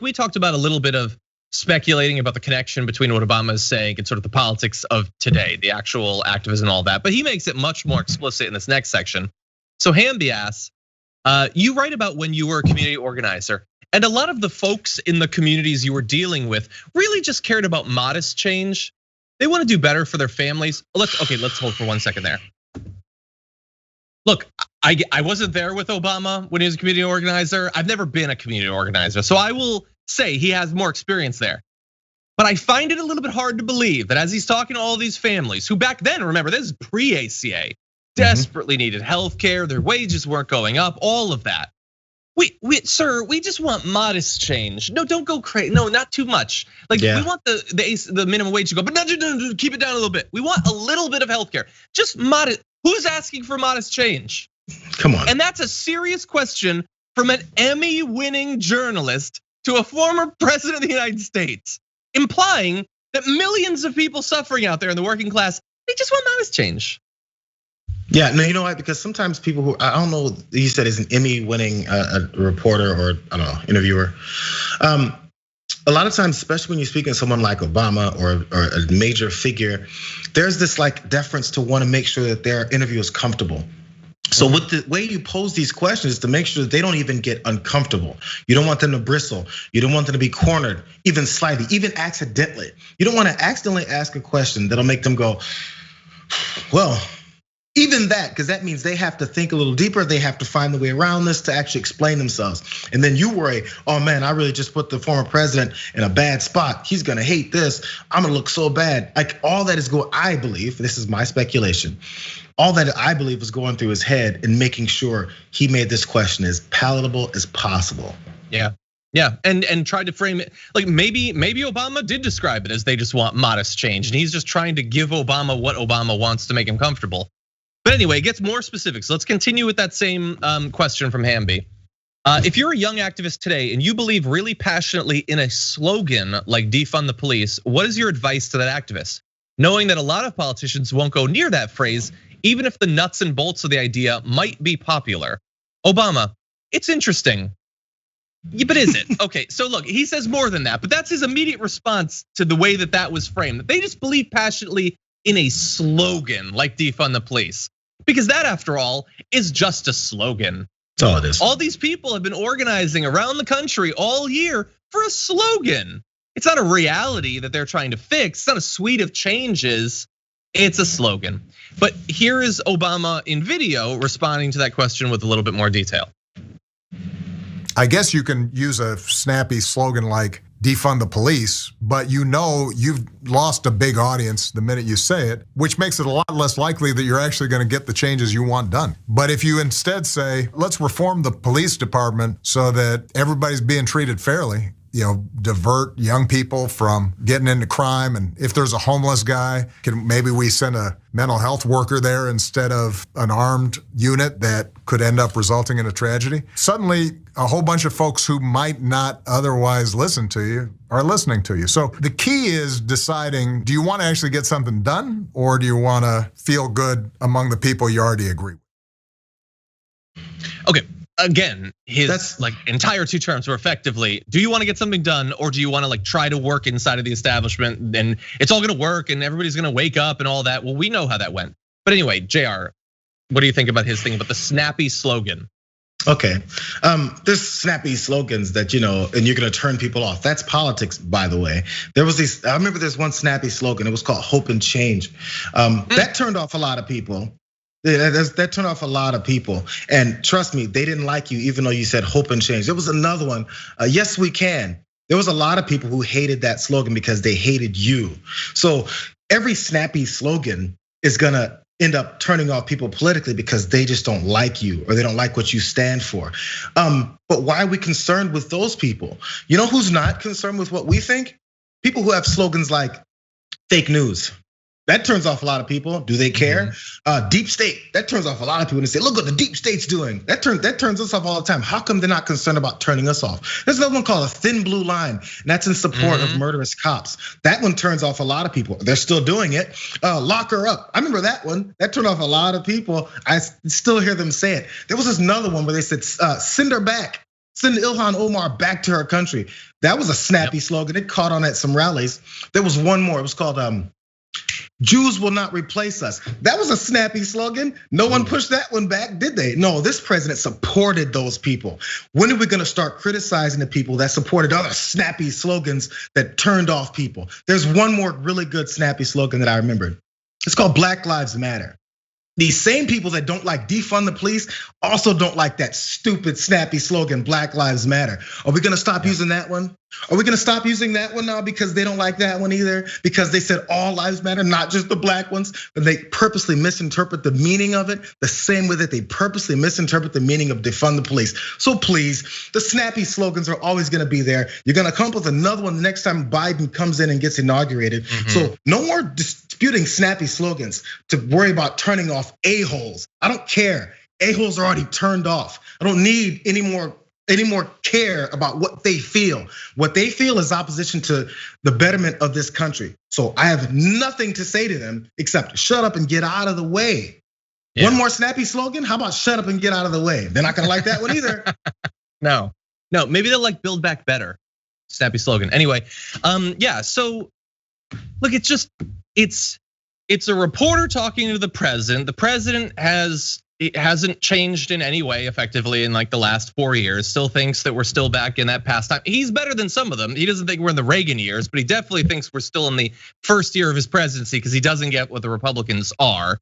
we talked about a little bit of speculating about the connection between what Obama is saying and sort of the politics of today, the actual activism and all that. But he makes it much more explicit in this next section. So Hamby asks, you write about when you were a community organizer, and a lot of the folks in the communities you were dealing with really just cared about modest change. They want to do better for their families. Let's hold for 1 second there. Look, I wasn't there with Obama when he was a community organizer. I've never been a community organizer, so I will say he has more experience there. But I find it a little bit hard to believe that as he's talking to all these families who back then, remember, this is pre-ACA, desperately needed healthcare, their wages weren't going up, all of that. Sir, we just want modest change. No, don't go crazy. No, not too much. Like we want the minimum wage to go, but no, keep it down a little bit. We want a little bit of healthcare, just modest. Who's asking for modest change? Come on. And that's a serious question from an Emmy-winning journalist to a former president of the United States, implying that millions of people suffering out there in the working class, they just want modest change. Yeah, no, you know why? Because sometimes people who, I don't know, you said is an Emmy-winning reporter or I don't know, interviewer. A lot of times, especially when you're speaking to someone like Obama or a major figure, there's this like deference to want to make sure that their interview is comfortable. So with the way you pose these questions, to make sure that they don't even get uncomfortable. You don't want them to bristle. You don't want them to be cornered, even slightly, even accidentally. You don't want to accidentally ask a question that'll make them go, well, even that, because that means they have to think a little deeper. They have to find the way around this to actually explain themselves. And then you worry, oh man, I really just put the former president in a bad spot. He's gonna hate this. I'm gonna look so bad. Like all that is I believe, this is my speculation. All that I believe was going through his head and making sure he made this question as palatable as possible. Yeah, and tried to frame it like maybe Obama did describe it as they just want modest change, and he's just trying to give Obama what Obama wants to make him comfortable. But anyway, it gets more specific. So let's continue with that same question from Hamby. If you're a young activist today and you believe really passionately in a slogan like defund the police, what is your advice to that activist? Knowing that a lot of politicians won't go near that phrase, even if the nuts and bolts of the idea might be popular. Obama, it's interesting. Yeah, but is it? Okay, so look, he says more than that, but that's his immediate response to the way that was framed. They just believe passionately in a slogan like defund the police. Because that, after all, is just a slogan. That's all it is. All these people have been organizing around the country all year for a slogan. It's not a reality that they're trying to fix. It's not a suite of changes. It's a slogan. But here is Obama in video responding to that question with a little bit more detail. I guess you can use a snappy slogan like defund the police, but you know you've lost a big audience the minute you say it, which makes it a lot less likely that you're actually going to get the changes you want done. But if you instead say, let's reform the police department so that everybody's being treated fairly, divert young people from getting into crime. And if there's a homeless guy, maybe we send a mental health worker there instead of an armed unit that could end up resulting in a tragedy. Suddenly, a whole bunch of folks who might not otherwise listen to you are listening to you. So the key is deciding, do you want to actually get something done, or do you want to feel good among the people you already agree with? Okay. Again, his entire two terms were effectively, do you want to get something done, or do you want to try to work inside of the establishment and it's all gonna work and everybody's gonna wake up and all that? Well, we know how that went. But anyway, JR, what do you think about his thing about the snappy slogan? Okay, there's snappy slogans that, and you're gonna turn people off. That's politics, by the way. I remember there's one snappy slogan, it was called Hope and Change. That turned off a lot of people. That turned off a lot of people. And trust me, they didn't like you even though you said hope and change. There was another one, yes we can. There was a lot of people who hated that slogan because they hated you. So every snappy slogan is gonna end up turning off people politically because they just don't like you or they don't like what you stand for. But why are we concerned with those people? You know who's not concerned with what we think? People who have slogans like fake news. That turns off a lot of people. Do they care? Deep state, that turns off a lot of people. They say, look what the deep state's doing. That turns us off all the time. How come they're not concerned about turning us off? There's another one called a thin blue line, and that's in support of murderous cops. That one turns off a lot of people. They're still doing it. Lock her up. I remember that one. That turned off a lot of people. I still hear them say it. There was this another one where they said, send her back. Send Ilhan Omar back to her country. That was a snappy slogan. It caught on at some rallies. There was one more. It was called Jews will not replace us. That was a snappy slogan. No one pushed that one back, did they? No, this president supported those people. When are we gonna start criticizing the people that supported other snappy slogans that turned off people? There's one more really good snappy slogan that I remembered. It's called Black Lives Matter. These same people that don't like defund the police also don't like that stupid snappy slogan, Black Lives Matter. Are we gonna stop using that one? Are we gonna stop using that one now because they don't like that one either? Because they said all lives matter, not just the black ones, but they purposely misinterpret the meaning of it the same way that they purposely misinterpret the meaning of defund the police. So please, the snappy slogans are always gonna be there. You're gonna come up with another one the next time Biden comes in and gets inaugurated. So no more disputing snappy slogans to worry about turning off a-holes. I don't care. A-holes are already turned off. I don't need any more care about what they feel. What they feel is opposition to the betterment of this country. So I have nothing to say to them except shut up and get out of the way. One more snappy slogan. How about shut up and get out of the way? They're not gonna like that one either. No, maybe they'll like build back better. Snappy slogan. Anyway, yeah, so look, it's a reporter talking to the president. The president hasn't changed in any way effectively in like the last 4 years. Still thinks that we're still back in that past time. He's better than some of them. He doesn't think we're in the Reagan years, but he definitely thinks we're still in the first year of his presidency because he doesn't get what the Republicans are.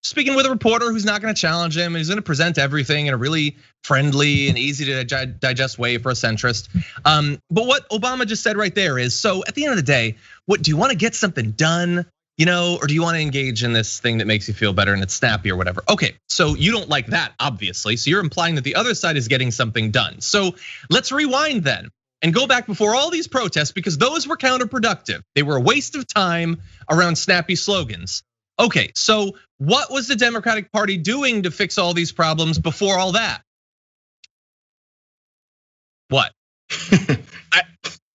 Speaking with a reporter who's not gonna challenge him, he's gonna present everything in a really friendly and easy to digest way for a centrist. But what Obama just said right there is, so at the end of the day, what do you wanna get something done? Or do you want to engage in this thing that makes you feel better and it's snappy or whatever? Okay, so you don't like that, obviously. So you're implying that the other side is getting something done. So let's rewind then and go back before all these protests because those were counterproductive. They were a waste of time around snappy slogans. Okay, so what was the Democratic Party doing to fix all these problems before all that? What?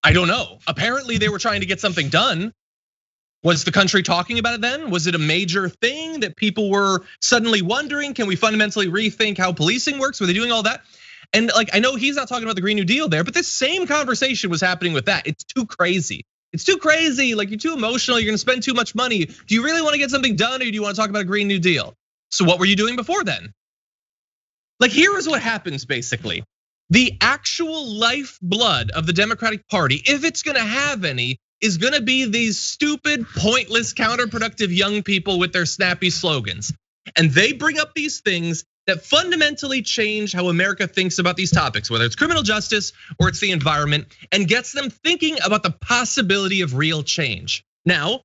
I don't know. Apparently they were trying to get something done. Was the country talking about it then? Was it a major thing that people were suddenly wondering, can we fundamentally rethink how policing works? Were they doing all that? And like, I know he's not talking about the Green New Deal there, but this same conversation was happening with that. It's too crazy. It's too crazy, like you're too emotional, you're gonna spend too much money. Do you really wanna get something done or do you wanna talk about a Green New Deal? So what were you doing before then? Like here is what happens basically. The actual lifeblood of the Democratic Party, if it's gonna have any, is gonna be these stupid, pointless, counterproductive young people with their snappy slogans. And they bring up these things that fundamentally change how America thinks about these topics, whether it's criminal justice or it's the environment, and gets them thinking about the possibility of real change. Now,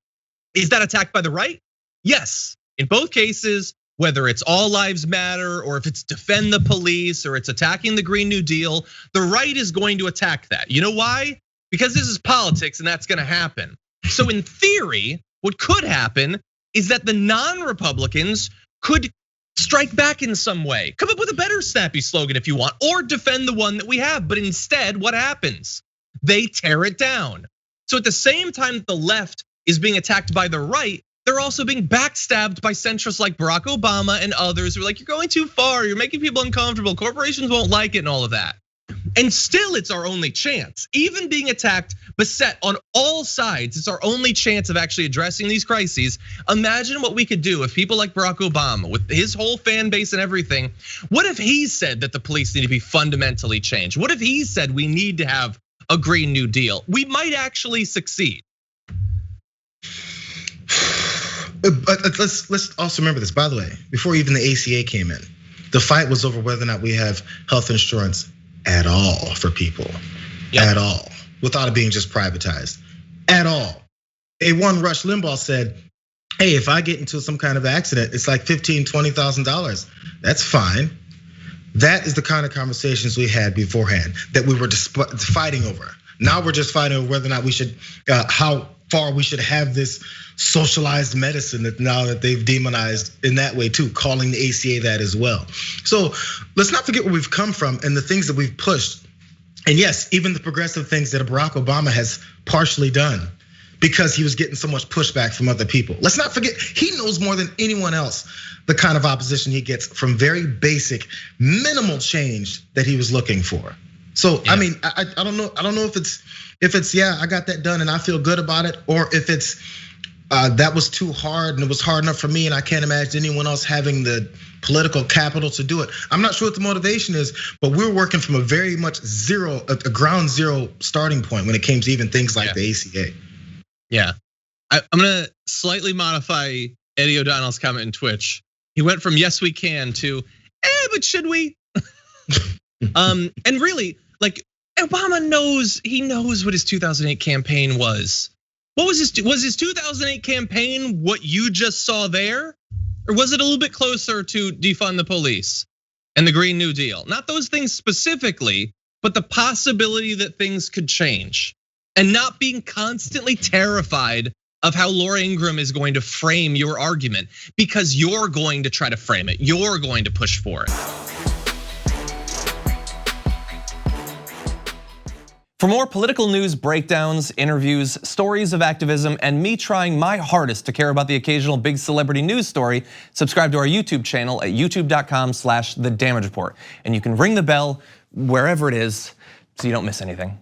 is that attacked by the right? Yes, in both cases, whether it's all lives matter or if it's defend the police or it's attacking the Green New Deal, the right is going to attack that. You know why? Because this is politics and that's gonna happen. So in theory, what could happen is that the non-Republicans could strike back in some way, come up with a better snappy slogan if you want, or defend the one that we have. But instead, what happens? They tear it down. So at the same time that the left is being attacked by the right, they're also being backstabbed by centrists like Barack Obama and others who are like, you're going too far, you're making people uncomfortable, corporations won't like it and all of that. And still it's our only chance, even being attacked, beset on all sides, it's our only chance of actually addressing these crises. Imagine what we could do if people like Barack Obama, with his whole fan base and everything, what if he said that the police need to be fundamentally changed? What if he said we need to have a Green New Deal? We might actually succeed. But let's also remember this, by the way, before even the ACA came in, the fight was over whether or not we have health insurance at all for people, at all, without it being just privatized, at all. A1 Rush Limbaugh said, hey, if I get into some kind of accident, it's like $15,000, $20,000. That's fine. That is the kind of conversations we had beforehand that we were fighting over. Now we're just fighting over whether or not we should, how far we should have this socialized medicine that now that they've demonized in that way too, calling the ACA that as well. So let's not forget where we've come from and the things that we've pushed. And yes, even the progressive things that Barack Obama has partially done. because he was getting so much pushback from other people. Let's not forget, he knows more than anyone else the kind of opposition he gets from very basic, minimal change that he was looking for. So yeah. I mean, I don't know if it's yeah, I got that done and I feel good about it, or if it's that was too hard and it was hard enough for me and I can't imagine anyone else having the political capital to do it. I'm not sure what the motivation is, but we're working from a very much a ground zero starting point when it came to even things like the ACA. Yeah, I'm gonna slightly modify Eddie O'Donnell's comment in Twitch. He went from yes we can to but should we? And really, like Obama knows what his 2008 campaign was. What was his 2008 campaign what you just saw there? Or was it a little bit closer to defund the police and the Green New Deal? Not those things specifically, but the possibility that things could change. And not being constantly terrified of how Laura Ingraham is going to frame your argument, because you're going to try to frame it. You're going to push for it. For more political news breakdowns, interviews, stories of activism, and me trying my hardest to care about the occasional big celebrity news story, subscribe to our YouTube channel at youtube.com/The Damage Report. And you can ring the bell wherever it is so you don't miss anything.